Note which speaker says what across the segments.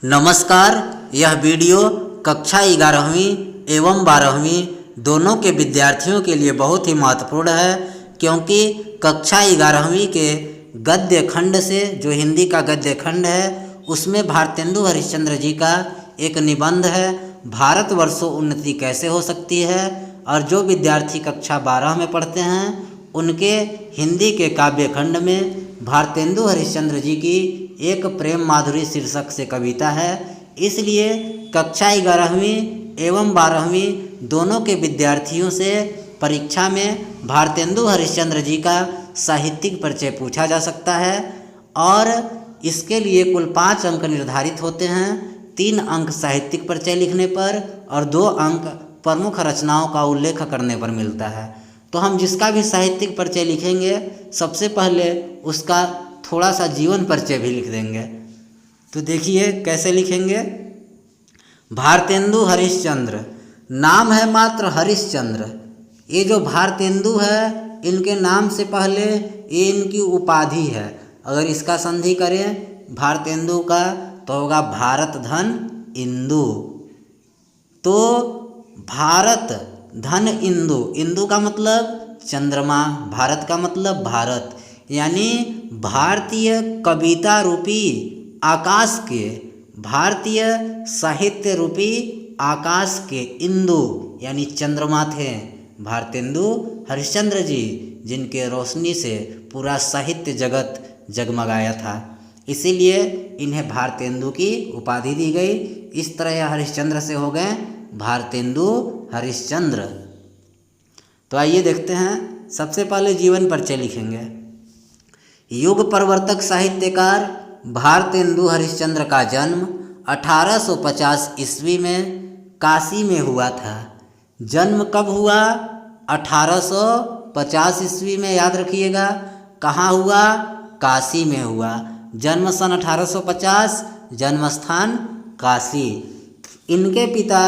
Speaker 1: नमस्कार। यह वीडियो कक्षा 11वीं एवं 12वीं दोनों के विद्यार्थियों के लिए बहुत ही महत्वपूर्ण है, क्योंकि कक्षा 11वीं के गद्य खंड से जो हिंदी का गद्य खंड है उसमें भारतेंदु हरिश्चंद्र जी का एक निबंध है, भारतवर्षों उन्नति कैसे हो सकती है। और जो विद्यार्थी कक्षा 12 में पढ़ते हैं उनके हिंदी के काव्य खंड में भारतेंदु हरिश्चंद्र जी की एक प्रेम माधुरी शीर्षक से कविता है। इसलिए कक्षा 11वीं एवं 12वीं दोनों के विद्यार्थियों से परीक्षा में भारतेंदु हरिश्चंद्र जी का साहित्यिक परिचय पूछा जा सकता है और इसके लिए कुल 5 अंक निर्धारित होते हैं। 3 अंक साहित्यिक परिचय लिखने पर और 2 अंक प्रमुख रचनाओं का उल्लेख करने पर मिलता है। तो हम जिसका भी साहित्यिक परिचय लिखेंगे सबसे पहले उसका थोड़ा सा जीवन परिचय भी लिख देंगे। तो देखिए कैसे लिखेंगे। भारतेंदु हरिश्चंद्र, नाम है मात्र हरिश्चंद्र। ये जो भारतेंदु है इनके नाम से पहले ये इनकी उपाधि है। अगर इसका संधि करें भारतेंदु का तो होगा भारत धन इंदु। तो भारत धन इंदु, इंदु का मतलब चंद्रमा, भारत का मतलब भारत, यानी भारतीय कविता रूपी आकाश के, भारतीय साहित्य रूपी आकाश के इंदु यानी चंद्रमा थे भारतेंदु हरिश्चंद्र जी, जिनके रोशनी से पूरा साहित्य जगत जगमगाया था। इसीलिए इन्हें भारतेंदु की उपाधि दी गई। इस तरह यह हरिश्चंद्र से हो गए भारतेंदु हरिश्चंद्र। तो आइए देखते हैं। सबसे पहले जीवन परिचय लिखेंगे। युग प्रवर्तक साहित्यकार भारतेंदु हरिश्चंद्र का जन्म 1850 ईस्वी में काशी में हुआ था। जन्म कब हुआ? 1850 ईस्वी में, याद रखिएगा। कहाँ हुआ? काशी में हुआ। जन्म सन 1850, जन्म स्थान काशी। इनके पिता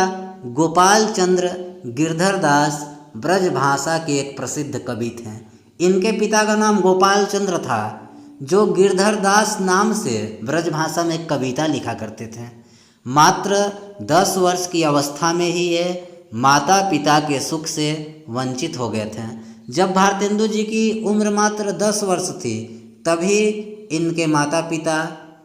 Speaker 1: गोपाल चंद्र गिरधर दास ब्रजभाषा के एक प्रसिद्ध कवि थे। इनके पिता का नाम गोपाल चंद्र था, जो गिरधर दास नाम से ब्रजभाषा में कविता लिखा करते थे। मात्र 10 वर्ष की अवस्था में ही ये माता पिता के सुख से वंचित हो गए थे। जब भारतेंदु जी की उम्र मात्र 10 वर्ष थी तभी इनके माता पिता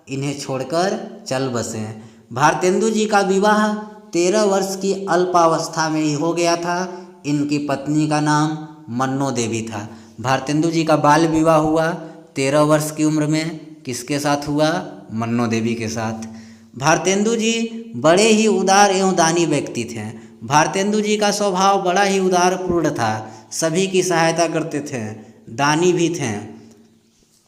Speaker 1: इन्हें छोड़कर चल बसे। भारतेंदु जी का विवाह 13 वर्ष की अल्पावस्था में ही हो गया था। इनकी पत्नी का नाम मन्नो देवी था। भारतेंदु जी का बाल विवाह हुआ 13 वर्ष की उम्र में। किसके साथ हुआ? मन्नो देवी के साथ। भारतेंदु जी बड़े ही उदार एवं दानी व्यक्ति थे। भारतेंदु जी का स्वभाव बड़ा ही उदारपूर्ण था, सभी की सहायता करते थे, दानी भी थे।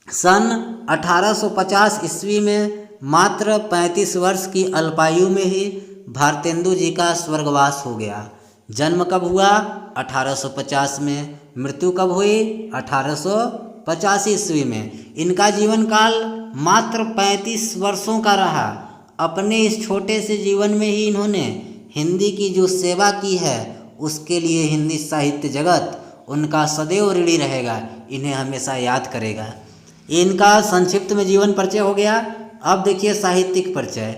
Speaker 1: सन 1850 ईस्वी में मात्र 35 वर्ष की अल्पायु में ही भारतेंदु जी का स्वर्गवास हो गया। जन्म कब हुआ? 1850 में। मृत्यु कब हुई? 1850 ईस्वी में। इनका जीवन काल मात्र 35 वर्षों का रहा। अपने इस छोटे से जीवन में ही इन्होंने हिंदी की जो सेवा की है उसके लिए हिंदी साहित्य जगत उनका सदैव ऋणी रहेगा, इन्हें हमेशा याद करेगा। इनका संक्षिप्त में जीवन परिचय हो गया। अब देखिए साहित्यिक परिचय।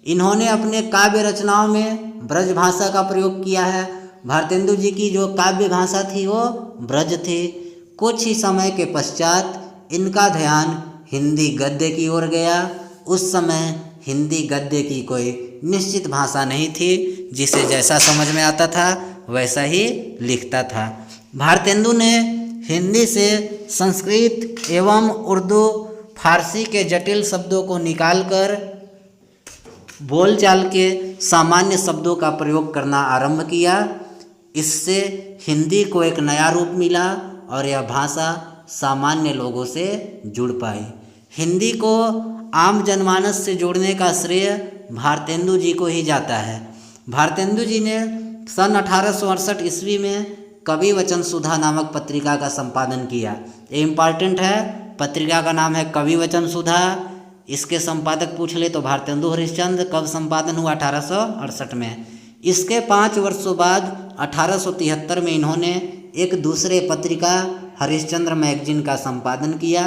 Speaker 1: इन्होंने अपने काव्य रचनाओं में ब्रज भाषा का प्रयोग किया है। भारतेंदु जी की जो काव्य भाषा थी वो ब्रज थी। कुछ ही समय के पश्चात इनका ध्यान हिंदी गद्य की ओर गया। उस समय हिंदी गद्य की कोई निश्चित भाषा नहीं थी, जिसे जैसा समझ में आता था वैसा ही लिखता था। भारतेंदु ने हिंदी से संस्कृत एवं उर्दू फारसी के जटिल शब्दों को निकालकर बोलचाल के सामान्य शब्दों का प्रयोग करना आरंभ किया। इससे हिंदी को एक नया रूप मिला और यह भाषा सामान्य लोगों से जुड़ पाई। हिंदी को आम जनमानस से जोड़ने का श्रेय भारतेंदु जी को ही जाता है। भारतेंदु जी ने सन 1868 ईस्वी में कवि वचन सुधा नामक पत्रिका का संपादन किया। ये इम्पॉर्टेंट है। पत्रिका का नाम है कवि वचन सुधा। इसके संपादक पूछ ले तो भारतेंदु हरिश्चंद्र। कब संपादन हुआ? 1868 में। इसके 5 वर्षों बाद 1873 में इन्होंने एक दूसरे पत्रिका हरिश्चंद्र मैगजीन का संपादन किया।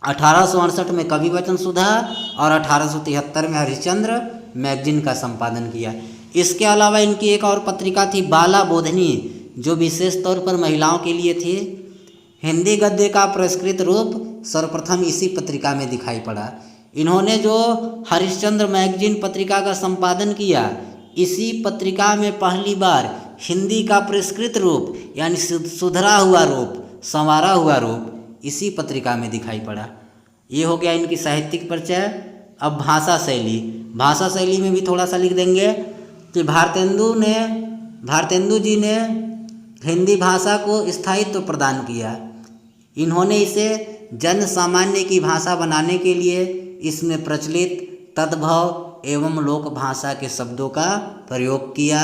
Speaker 1: 1868 में कवि वचन सुधा और 1873 में हरिश्चंद्र मैगजीन का संपादन किया। इसके अलावा इनकी एक और पत्रिका थी बाला बोधनी, जो विशेष तौर पर महिलाओं के लिए थी। हिंदी गद्य का परिष्कृत रूप सर्वप्रथम इसी पत्रिका में दिखाई पड़ा। इन्होंने जो हरिश्चंद्र मैगजीन पत्रिका का संपादन किया, इसी पत्रिका में पहली बार हिंदी का परिष्कृत रूप यानी सुधरा हुआ रूप, संवारा हुआ रूप इसी पत्रिका में दिखाई पड़ा। ये हो गया इनकी साहित्यिक परिचय। अब भाषा शैली, भाषा शैली में भी थोड़ा सा लिख देंगे कि भारतेंदु जी ने हिंदी भाषा को स्थायित्व प्रदान किया। इन्होंने इसे जन सामान्य की भाषा बनाने के लिए इसमें प्रचलित तद्भव एवं लोक भाषा के शब्दों का प्रयोग किया।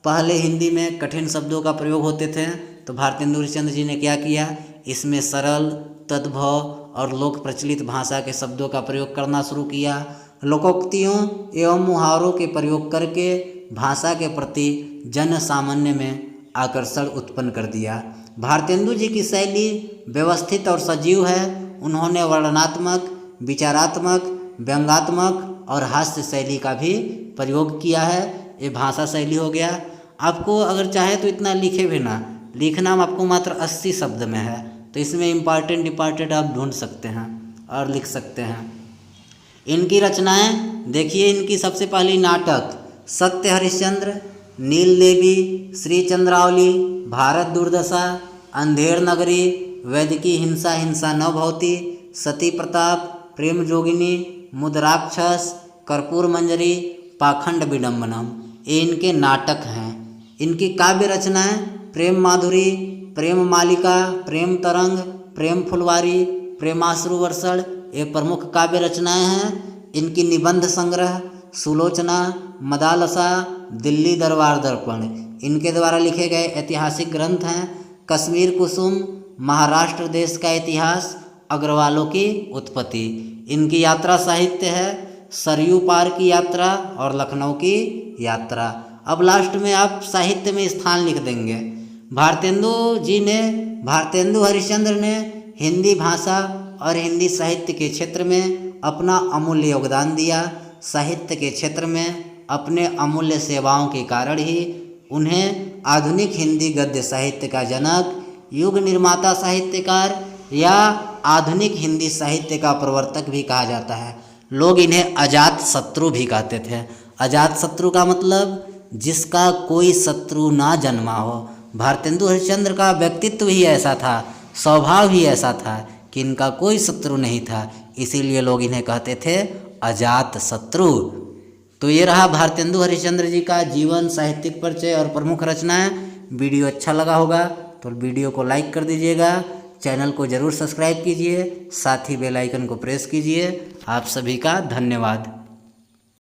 Speaker 1: पहले हिंदी में कठिन शब्दों का प्रयोग होते थे, तो भारतेंदु हरिश्चंद्र जी ने क्या किया, इसमें सरल तद्भव और लोक प्रचलित भाषा के शब्दों का प्रयोग करना शुरू किया। लोकोक्तियों एवं मुहावरों के प्रयोग करके भाषा के प्रति जन सामान्य में आकर्षण उत्पन्न कर दिया। भारतेंदु जी की शैली व्यवस्थित और सजीव है। उन्होंने वर्णनात्मक, विचारात्मक, व्यंग्यात्मक और हास्य शैली का भी प्रयोग किया है। ये भाषा शैली हो गया। आपको अगर चाहे तो इतना लिखे भी ना, लिखना आपको मात्र 80 शब्द में है, तो इसमें इम्पॉर्टेंट आप ढूंढ सकते हैं और लिख सकते हैं। इनकी रचनाएं देखिए। इनकी सबसे पहली नाटक सत्य हरिश्चंद्र, नील देवी, श्री चंद्रावली, भारत दुर्दशा, अंधेर नगरी, वैदिकी हिंसा, हिंसा न भवती, सती प्रताप, प्रेम जोगिनी, मुद्राक्षस, कर्पूर मंजरी, पाखंड विडम्बनम, ये इनके नाटक हैं। इनकी काव्य रचनाएं प्रेम माधुरी, प्रेम मालिका, प्रेम तरंग, प्रेम फुलवारी, प्रेमाश्रु वर्षण, ये प्रमुख काव्य रचनाएं हैं। इनकी निबंध संग्रह सुलोचना, मदालसा, दिल्ली दरबार दर्पण, इनके द्वारा लिखे गए ऐतिहासिक ग्रंथ हैं। कश्मीर कुसुम, महाराष्ट्र देश का इतिहास, अग्रवालों की उत्पत्ति। इनकी यात्रा साहित्य है, सरयू पार की यात्रा और लखनऊ की यात्रा। अब लास्ट में आप साहित्य में स्थान लिख देंगे। भारतेंदु हरिश्चंद्र ने हिंदी भाषा और हिंदी साहित्य के क्षेत्र में अपना अमूल्य योगदान दिया। साहित्य के क्षेत्र में अपने अमूल्य सेवाओं के कारण ही उन्हें आधुनिक हिंदी गद्य साहित्य का जनक, युग निर्माता साहित्यकार या आधुनिक हिंदी साहित्य का प्रवर्तक भी कहा जाता है। लोग इन्हें अजात शत्रु भी कहते थे। अजात शत्रु का मतलब जिसका कोई शत्रु ना जन्मा हो। भारतेंदु हरिश्चंद्र का व्यक्तित्व ही ऐसा था, स्वभाव ही ऐसा था कि इनका कोई शत्रु नहीं था, इसीलिए लोग इन्हें कहते थे अजात शत्रु। तो ये रहा भारतेंदु हरिश्चंद्र जी का जीवन, साहित्यिक परिचय और प्रमुख रचनाएं। वीडियो अच्छा लगा होगा तो वीडियो को लाइक कर दीजिएगा, चैनल को ज़रूर सब्सक्राइब कीजिए, साथ ही बेल आइकन को प्रेस कीजिए। आप सभी का धन्यवाद।